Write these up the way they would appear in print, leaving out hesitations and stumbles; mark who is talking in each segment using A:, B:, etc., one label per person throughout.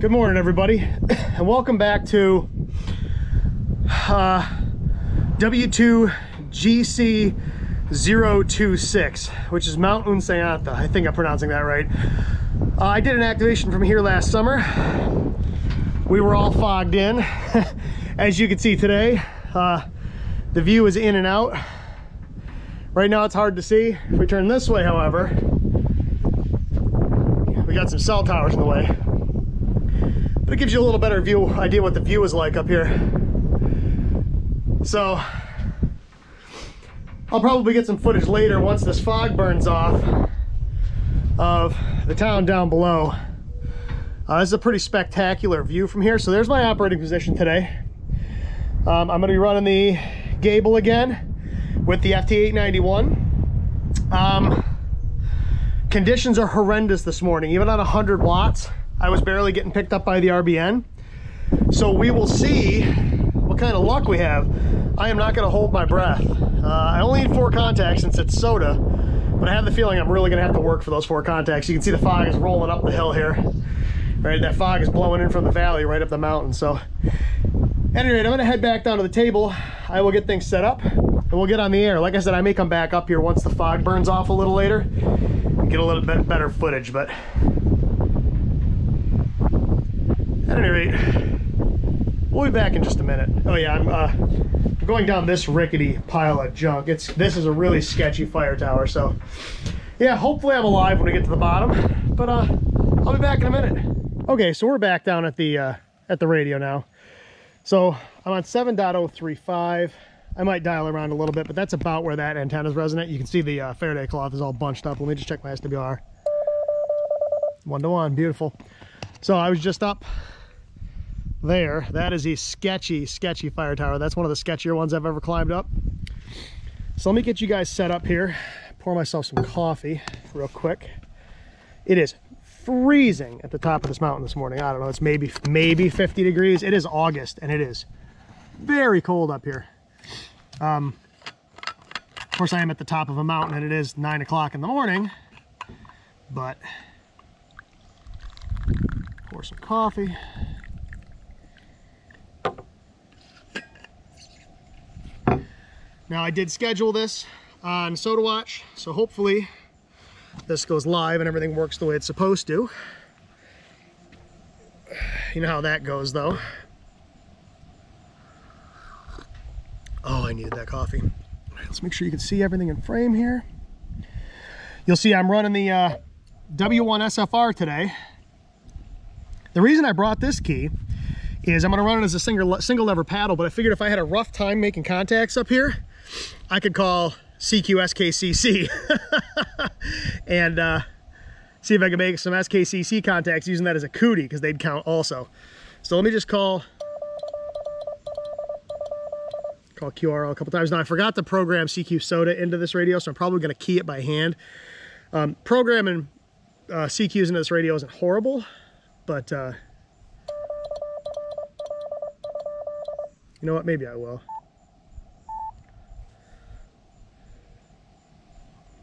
A: Good morning, everybody, and welcome back to W2GC026, which is Mount Utsayantha. I think I'm pronouncing that right. I did an activation from here last summer. We were all fogged in. As you can see today, the view is in and out. Right now it's hard to see. If we turn this way, however, we got some cell towers in the way. But it gives you a little better idea what the view is like up here. So I'll probably get some footage later once this fog burns off of the town down below. This is a pretty spectacular view from here. So there's my operating position today. I'm going to be running the Gable again with the FT891. Conditions are horrendous this morning. Even on 100 watts, I was barely getting picked up by the RBN. So we will see what kind of luck we have. I am not going to hold my breath. I only need 4 contacts since it's SOTA, but I have the feeling I'm really going to have to work for those 4 contacts. You can see the fog is rolling up the hill here. Right, that fog is blowing in from the valley right up the mountain. So at any rate, I'm going to head back down to the table. I will get things set up and we'll get on the air. Like I said, I may come back up here once the fog burns off a little later and get a little bit better footage, but at any rate, we'll be back in just a minute. Oh yeah, I'm going down this rickety pile of junk. This is a really sketchy fire tower, so yeah, hopefully I'm alive when we get to the bottom, but I'll be back in a minute. Okay, so we're back down at the radio now. So I'm on 7.035. I might dial around a little bit, but that's about where that antenna is resonant. You can see the Faraday cloth is all bunched up. Let me just check my SWR. 1-to-1, beautiful. So I was just up there. That is a sketchy fire tower. That's one of the sketchier ones I've ever climbed up. So let me get you guys set up here. Pour myself some coffee real quick. It is freezing at the top of this mountain this morning. I don't know, it's maybe 50 degrees. It is August and it is very cold up here. Of course I am at the top of a mountain and it is 9 o'clock in the morning, but pour some coffee. Now I did schedule this on SOTA Watch, so hopefully this goes live and everything works the way it's supposed to. You know how that goes though. Oh, I needed that coffee. All right, let's make sure you can see everything in frame here. You'll see I'm running the W1 SFR today. The reason I brought this key is I'm going to run it as a single lever paddle, but I figured if I had a rough time making contacts up here, I could call CQSKCC and see if I can make some SKCC contacts using that as a cootie, because they'd count also. So let me just call QRL a couple times. Now I forgot to program CQ SOTA into this radio, so I'm probably going to key it by hand. Programming CQs into this radio isn't horrible, but you know what, maybe I will.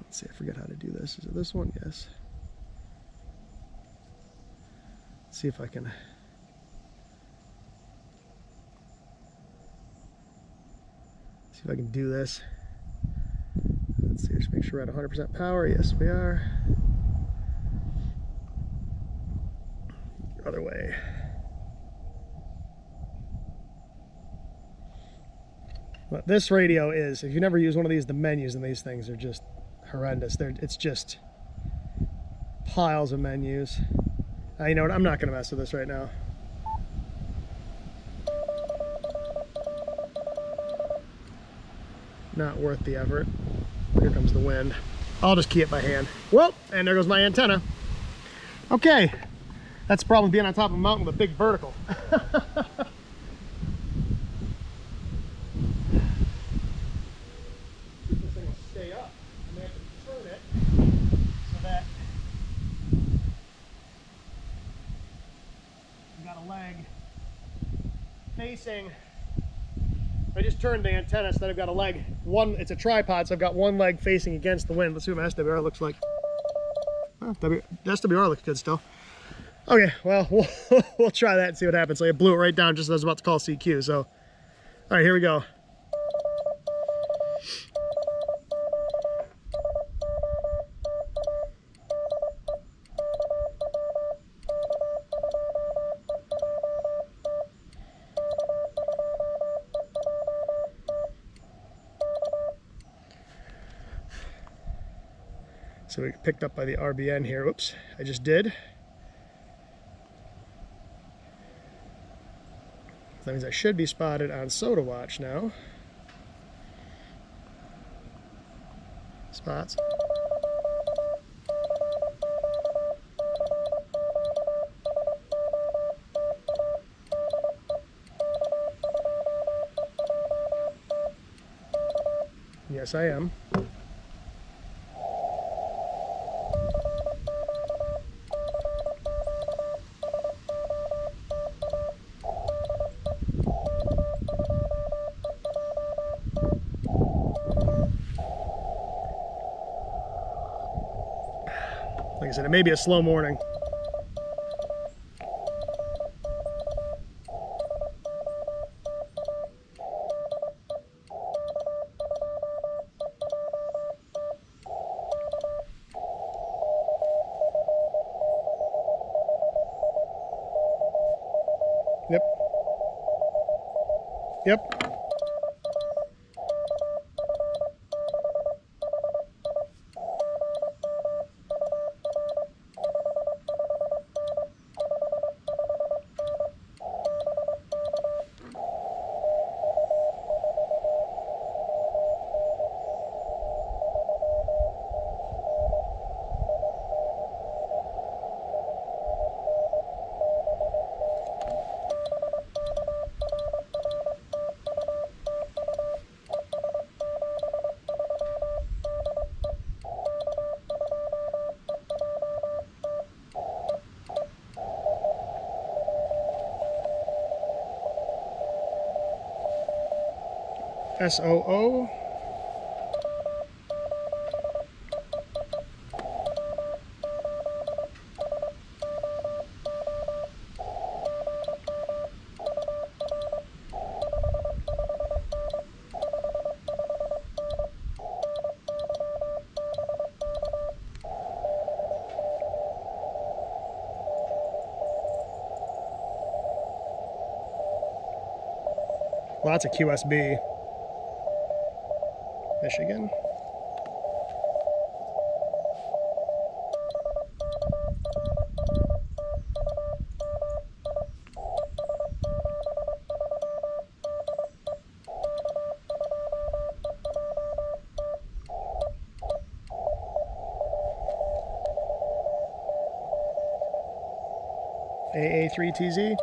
A: Let's see, I forget how to do this. Is it this one? Yes. Let's see if I can. See if I can do this. Let's see, just make sure we're at 100% power. Yes, we are. Other way. But this radio is, if you never use one of these, the menus in these things are just horrendous. It's just piles of menus. You know what, I'm not going to mess with this right now. Not worth the effort. Here comes the wind. I'll just key it by hand. Whoa, and there goes my antenna. Okay, that's the problem with being on top of a mountain with a big vertical. This thing will stay up. I'm going to have to turn it so that I've got a leg facing. I just turned the antenna so that I've got a leg. It's a tripod, so I've got one leg facing against the wind. Let's see what my SWR looks like. Oh, SWR looks good still. Okay, well, we'll try that and see what happens. So I blew it right down just as I was about to call CQ. So, all right, here we go. So we picked up by the RBN here. Whoops, I just did. That means I should be spotted on SOTA watch now. Spots. Yes, I am. Like I said, it may be a slow morning. Yep. Yep. SOO. Lots of QSB. Michigan. AA3TZ.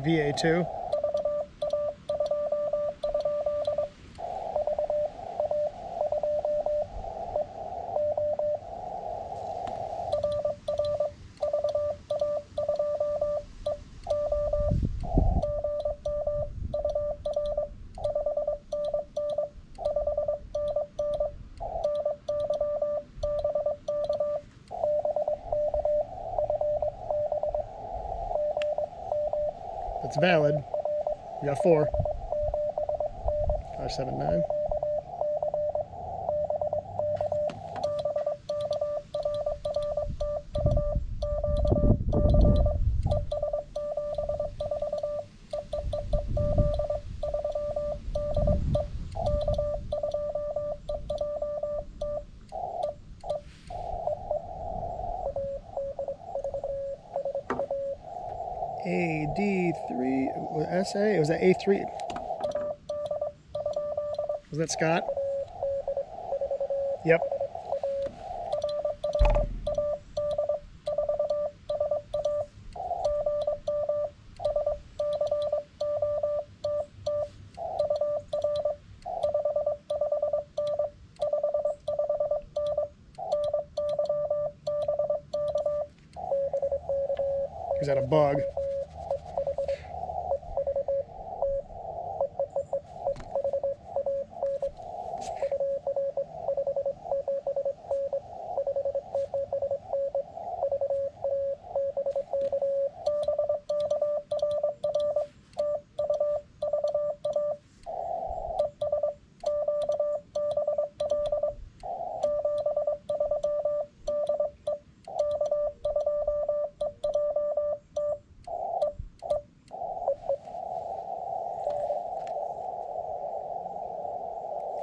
A: VA2. It's valid. We got 4. 579. D3, SA, it was at A3. Was that Scott? Yep. Is that a bug?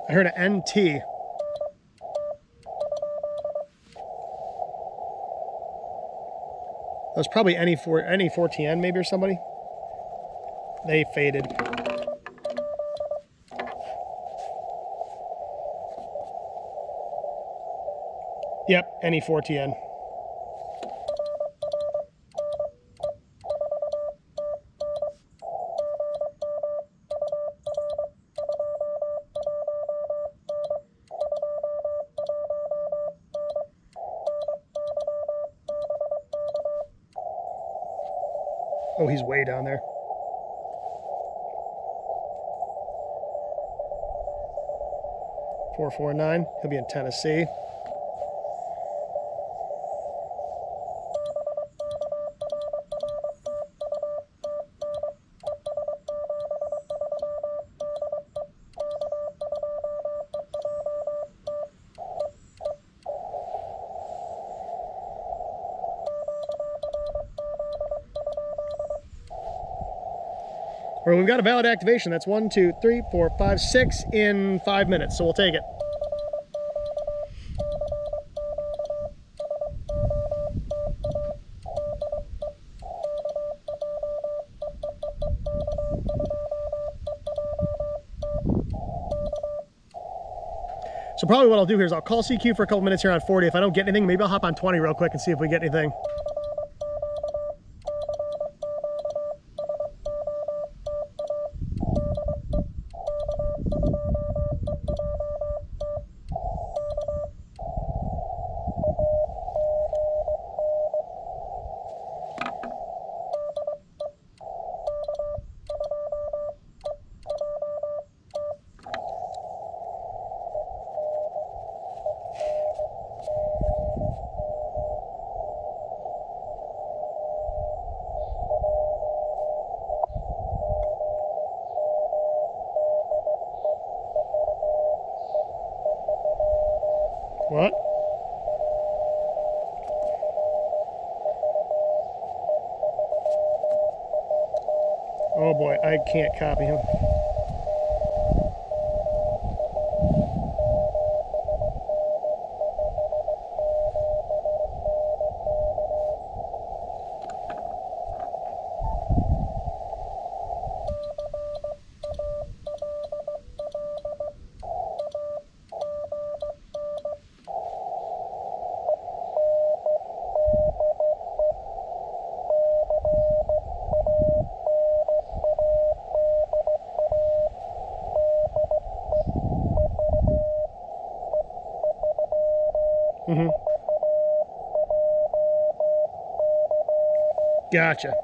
A: I heard an NT. That was probably NE4TN maybe or somebody. They faded. Yep, NE4TN. Oh, he's way down there. .449. He'll be in Tennessee. Or we've got a valid activation. That's 1, 2, 3, 4, 5, 6 in 5 minutes, so we'll take it. So probably what I'll do here is I'll call CQ for a couple minutes here on 40. If I don't get anything, maybe I'll hop on 20 real quick and see if we get anything. What? Oh boy, I can't copy him. Mm-hmm. Gotcha.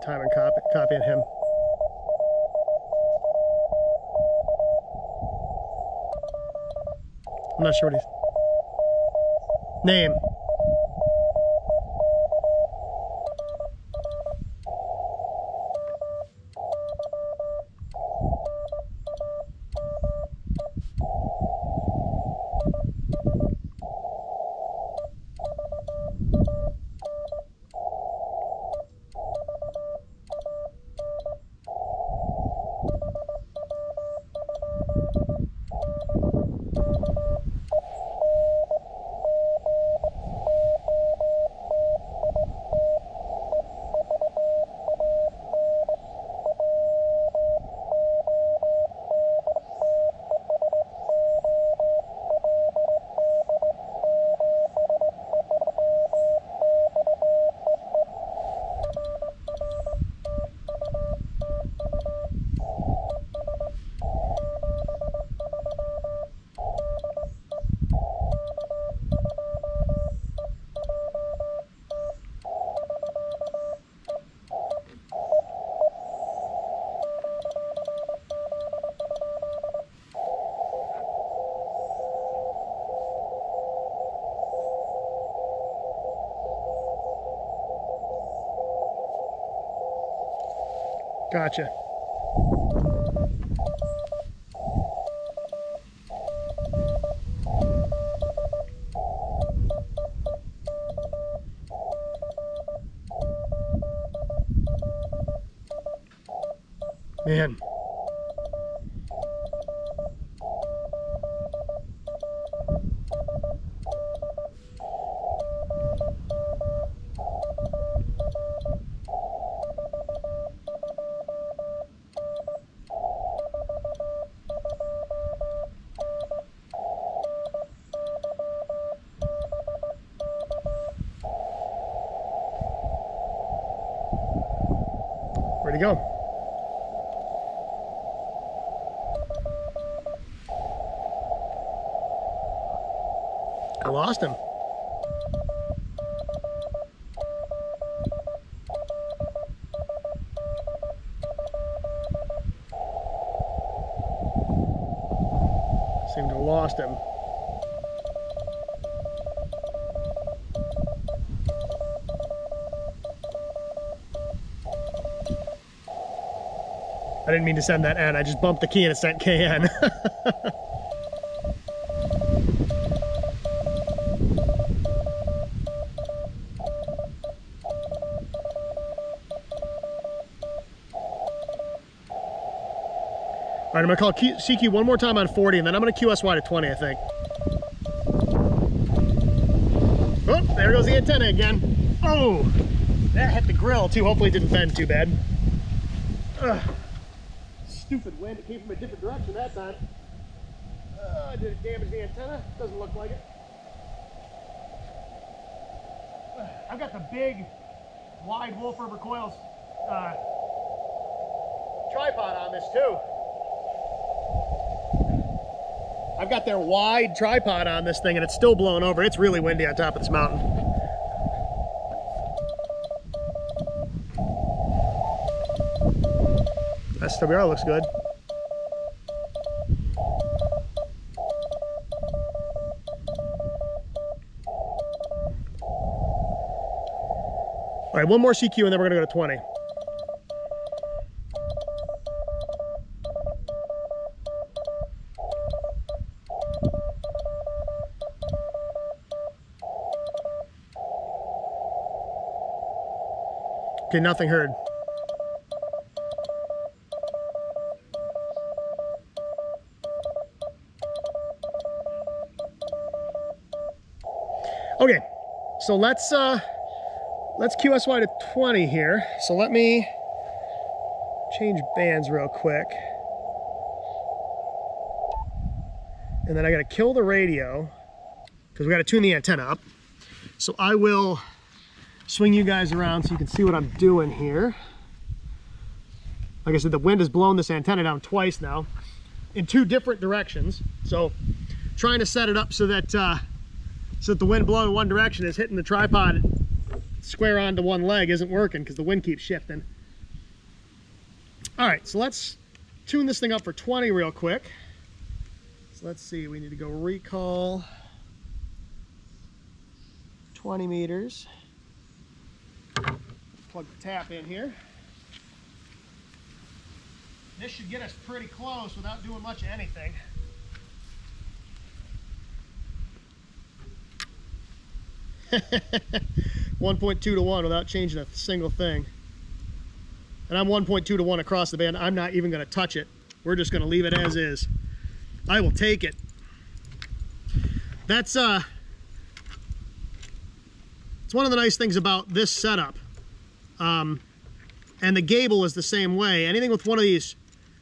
A: hard time in copying him. I'm not sure what he's... Name. Gotcha. Man. Where'd he go? I lost him. Seemed to have lost him. I didn't mean to send that N. I just bumped the key and it sent KN. All right, I'm gonna call CQ one more time on 40, and then I'm gonna QSY to 20, I think. Oh, there goes the antenna again. Oh, that hit the grill too. Hopefully it didn't bend too bad. Ugh. Stupid wind, it came from a different direction that time. Did it damage the antenna? Doesn't look like it. I've got the big, wide Wolfram coils tripod on this too. I've got their wide tripod on this thing and it's still blowing over. It's really windy on top of this mountain. SWR looks good. All right, one more CQ and then we're gonna go to 20. Okay, nothing heard. Okay, so let's QSY to 20 here. So let me change bands real quick. And then I gotta kill the radio because we gotta tune the antenna up. So I will swing you guys around so you can see what I'm doing here. Like I said, the wind has blown this antenna down twice now in two different directions. So trying to set it up so that the wind blowing in one direction is hitting the tripod square onto one leg isn't working because the wind keeps shifting. All right, so let's tune this thing up for 20 real quick. So let's see, we need to go recall 20 meters. Plug the tap in here. This should get us pretty close without doing much of anything. .2 to 1 without changing a single thing. And I'm 1.2 to 1 across the band. I'm not even going to touch it. We're just going to leave it as is. I will take it. That's it's one of the nice things about this setup. And the gable is the same way. Anything with one of these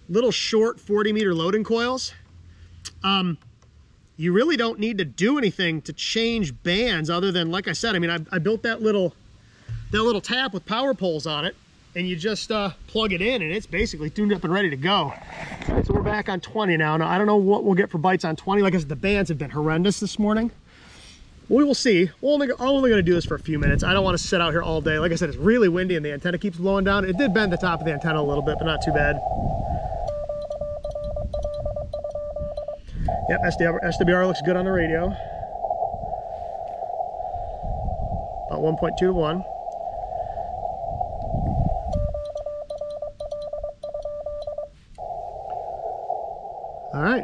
A: little short 40-meter loading coils, you really don't need to do anything to change bands other than, like I said, I mean, I built that little tap with power poles on it, and you just plug it in and it's basically tuned up and ready to go. All right, so we're back on 20 now. Now, I don't know what we'll get for bites on 20. Like I said, the bands have been horrendous this morning. We will see. I'm only going to do this for a few minutes. I don't want to sit out here all day. Like I said, it's really windy and the antenna keeps blowing down. It did bend the top of the antenna a little bit, but not too bad. Yep, SWR looks good on the radio. About 1.2 to 1. All right.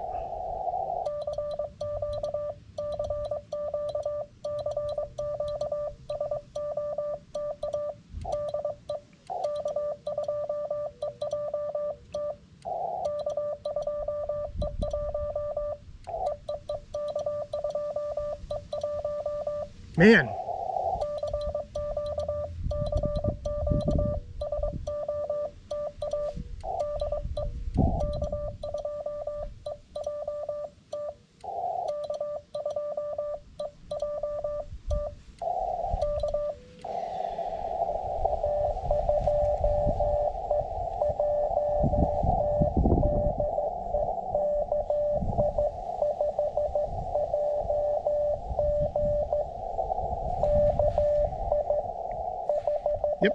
A: Man. Yep.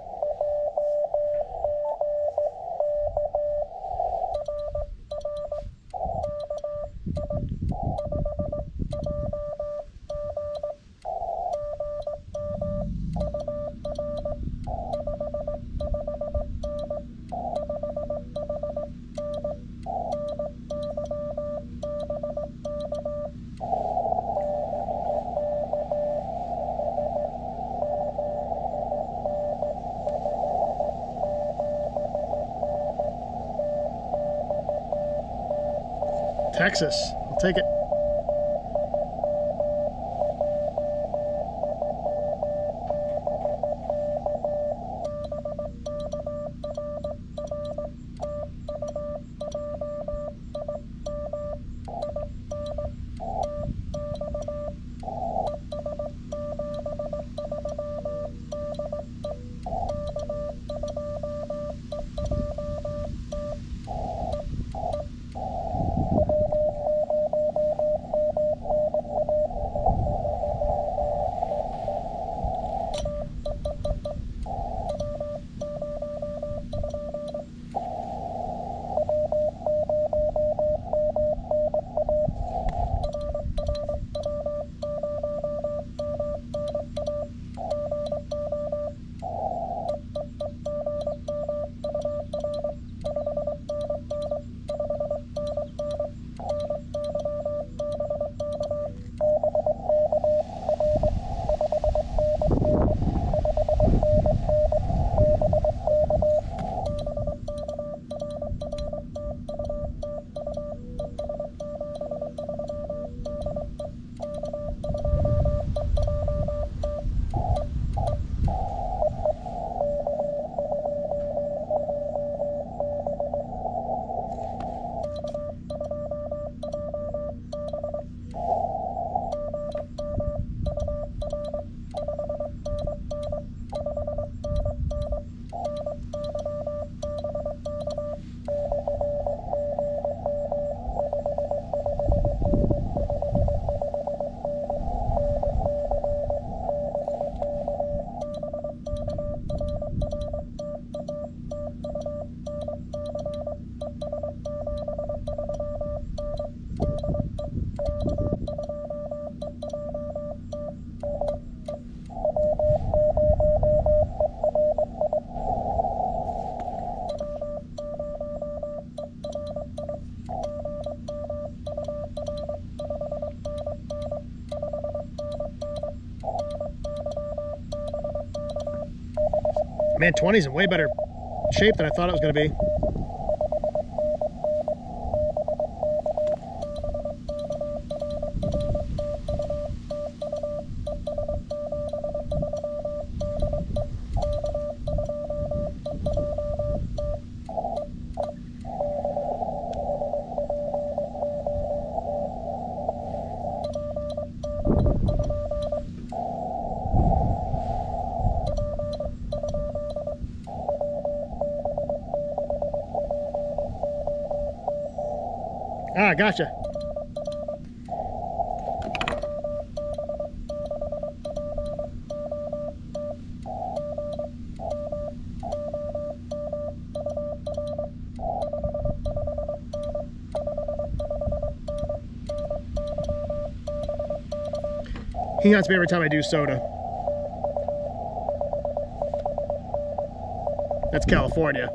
A: Texas, I'll take it. Man, 20's in way better shape than I thought it was going to be. Ah, gotcha. He haunts me every time I do SOTA. That's California.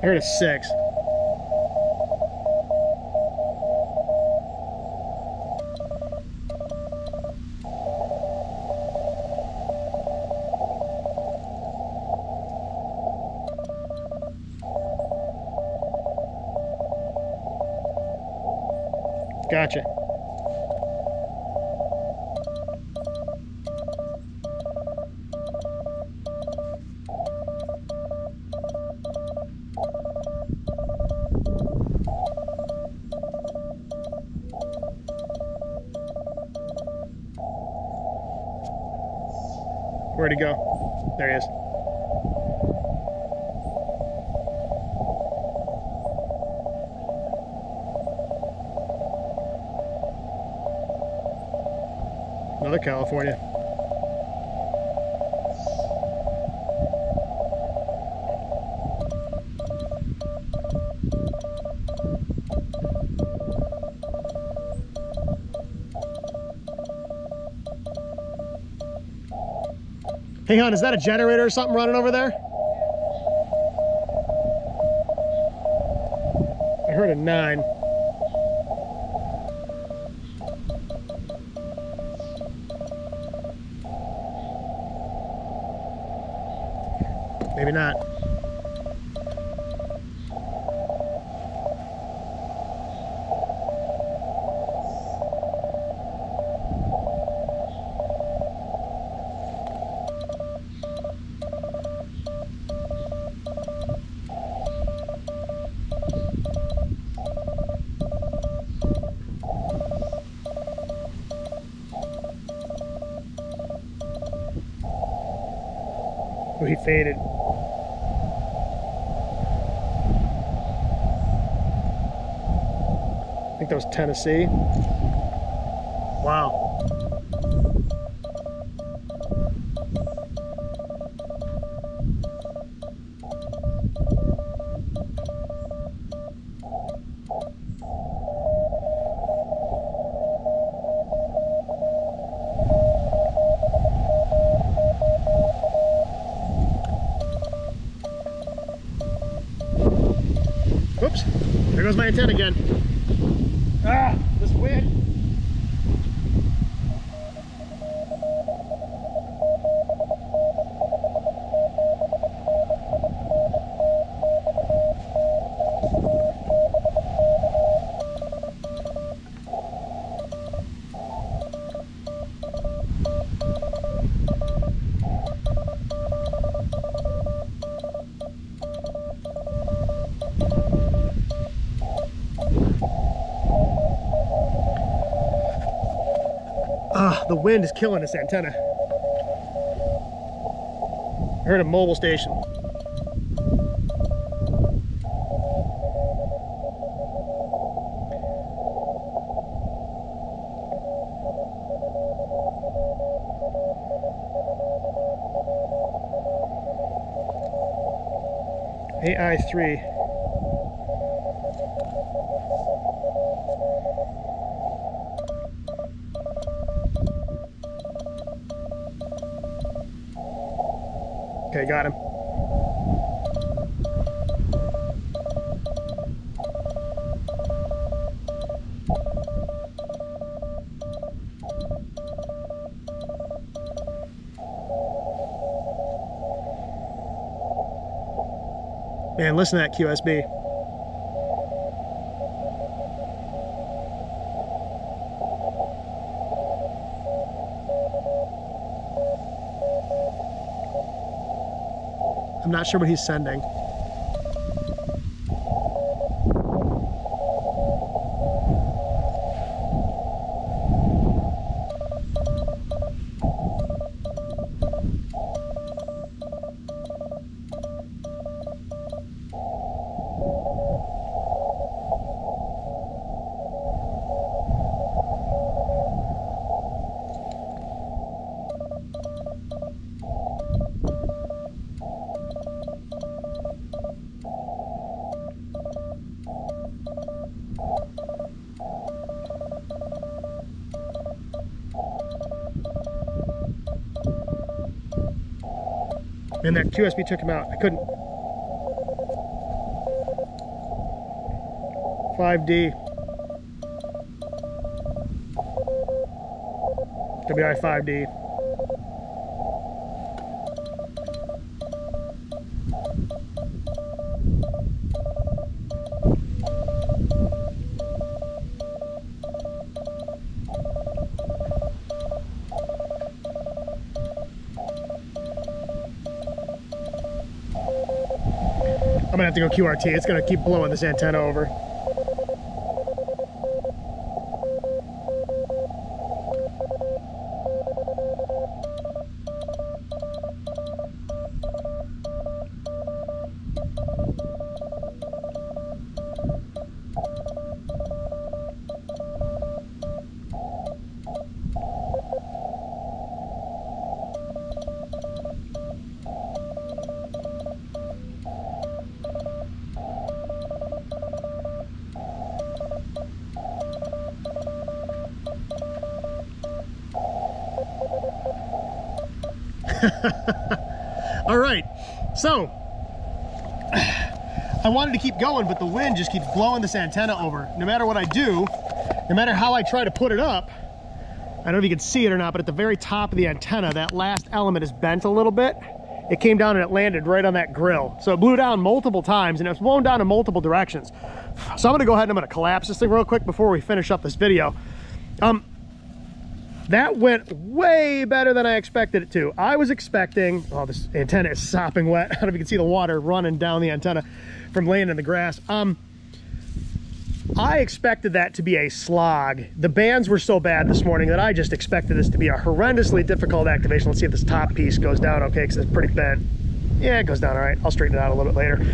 A: I heard a 6. Gotcha. Where'd he go? There he is. Another California. Hey hon, is that a generator or something running over there? I heard a 9. Maybe not. Oh, he faded. I think that was Tennessee. Wow. Oops, there goes my antenna again. Ah, this wind. The wind is killing this antenna. I heard a mobile station. AI3. Okay, got him. Man, listen to that QSB. I'm not sure what he's sending. And that QSB took him out. I couldn't. 5D. WI 5D. I'm gonna have to go QRT. It's gonna keep blowing this antenna over. All right, so I wanted to keep going, but the wind just keeps blowing this antenna over. No matter what I do, no matter how I try to put it up, I don't know if you can see it or not, but at the very top of the antenna, that last element is bent a little bit. It came down and it landed right on that grill. So it blew down multiple times and it was blown down in multiple directions. So I'm gonna go ahead and I'm gonna collapse this thing real quick before we finish up this video. That went way better than I expected it to. I was expecting, oh, this antenna is sopping wet. I don't know if you can see the water running down the antenna from laying in the grass. I expected that to be a slog. The bands were so bad this morning that I just expected this to be a horrendously difficult activation. Let's see if this top piece goes down okay, because it's pretty bent. Yeah, it goes down all right. I'll straighten it out a little bit later.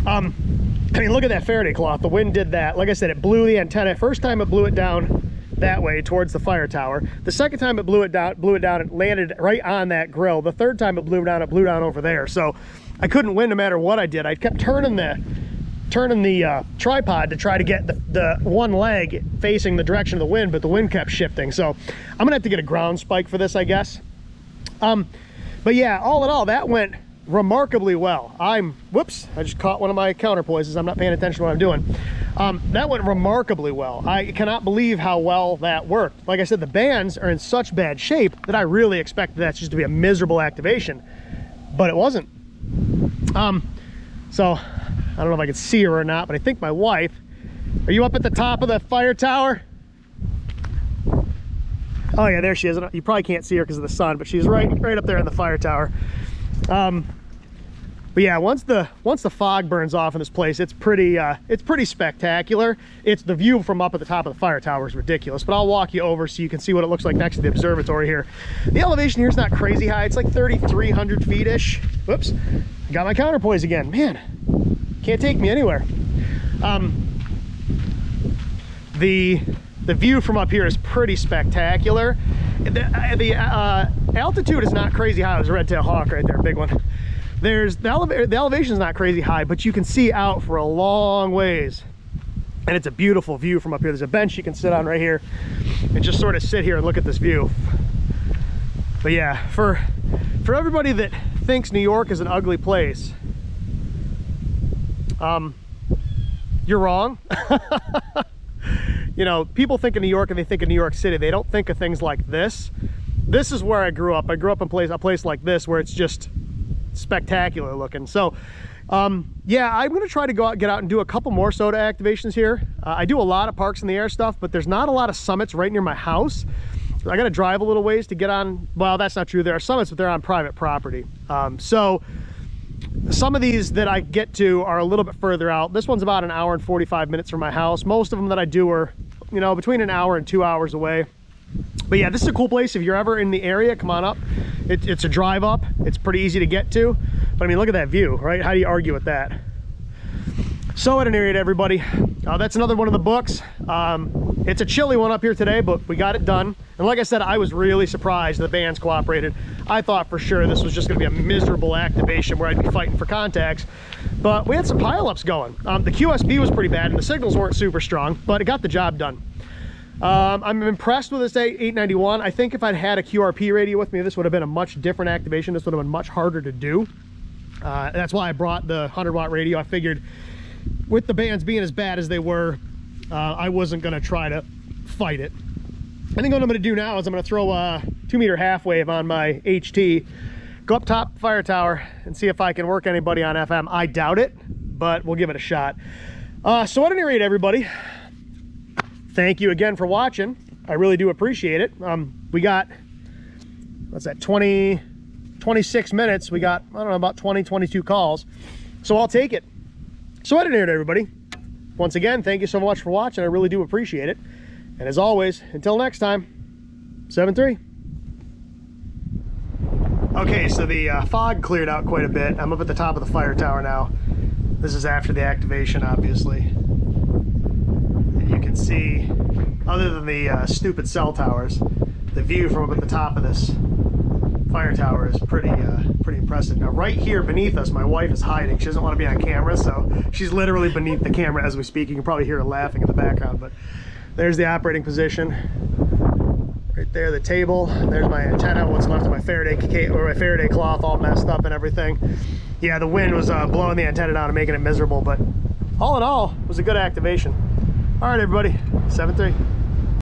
A: I mean, look at that Faraday cloth. The wind did that. Like I said, it blew the antenna. First time it blew it down that way towards the fire tower. The second time it blew it down, it landed right on that grill. The third time it blew down over there. So I couldn't win no matter what I did. I kept turning the tripod to try to get the one leg facing the direction of the wind, but the wind kept shifting. So I'm gonna have to get a ground spike for this, I guess. But yeah, all in all, that went remarkably well. Whoops, I just caught one of my counterpoises. I'm not paying attention to what I'm doing. That went remarkably well. I cannot believe how well that worked. Like I said, the bands are in such bad shape that I really expected that just to be a miserable activation, but it wasn't. So I don't know if I can see her or not, but I think my wife, are you up at the top of the fire tower? Oh yeah, there she is. You probably can't see her because of the sun, but she's right up there in the fire tower. But yeah, once the fog burns off in this place, it's pretty spectacular. It's the view from up at the top of the fire tower is ridiculous, but I'll walk you over so you can see what it looks like next to the observatory here. The elevation here is not crazy high. It's like 3,300 feet-ish. Whoops, I got my counterpoise again. Man, can't take me anywhere. The view from up here is pretty spectacular. The altitude is not crazy high. There's a red-tailed hawk right there, big one. The elevation is not crazy high, but you can see out for a long ways, and it's a beautiful view from up here. There's a bench you can sit on right here and just sort of sit here and look at this view. But yeah, for everybody that thinks New York is an ugly place, you're wrong. You know, people think of New York and they think of New York City. They don't think of things like this. This is where I grew up. I grew up in a place like this where it's just spectacular looking. So yeah, I'm gonna try to get out and do a couple more SOTA activations here. I do a lot of parks in the air stuff, but there's not a lot of summits right near my house. I gotta drive a little ways to get on. Well, that's not true. There are summits, but they're on private property. So some of these that I get to are a little bit further out. This one's about an hour and 45 minutes from my house. Most of them that I do are, you know, between an hour and 2 hours away. But yeah, this is a cool place. If you're ever in the area, come on up. It's a drive up. It's pretty easy to get to. But I mean, look at that view, right? How do you argue with that? So at any rate, everybody, that's another one of the books. It's a chilly one up here today, but we got it done. And like I said, I was really surprised the bands cooperated. I thought for sure this was just gonna be a miserable activation where I'd be fighting for contacts. But we had some pileups going. The QSB was pretty bad and the signals weren't super strong, but it got the job done. I'm impressed with this 891. I think if I'd had a QRP radio with me, this would have been a much different activation. This would have been much harder to do. That's why I brought the 100-watt radio. I figured with the bands being as bad as they were, I wasn't going to try to fight it. I think what I'm going to do now is I'm going to throw a 2-meter half wave on my HT, go up top fire tower, and see if I can work anybody on FM. I doubt it, but we'll give it a shot. So at any rate, everybody, thank you again for watching. I really do appreciate it. We got, what's that, 26 minutes. We got, I don't know, about 22 calls. So I'll take it. So at any rate, everybody, once again, thank you so much for watching. I really do appreciate it. And as always, until next time, 7-3. Okay, so the fog cleared out quite a bit. I'm up at the top of the fire tower now. This is after the activation, obviously. And you can see, other than the stupid cell towers, the view from up at the top of this fire tower is pretty impressive. Now right here beneath us, my wife is hiding. She doesn't want to be on camera, so she's literally beneath the camera as we speak. You can probably hear her laughing in the background, but there's the operating position. Right there, the table. There's my antenna, what's left of my Faraday cloth all messed up and everything. Yeah, the wind was blowing the antenna down and making it miserable, but all in all, it was a good activation. All right, everybody, 7-3.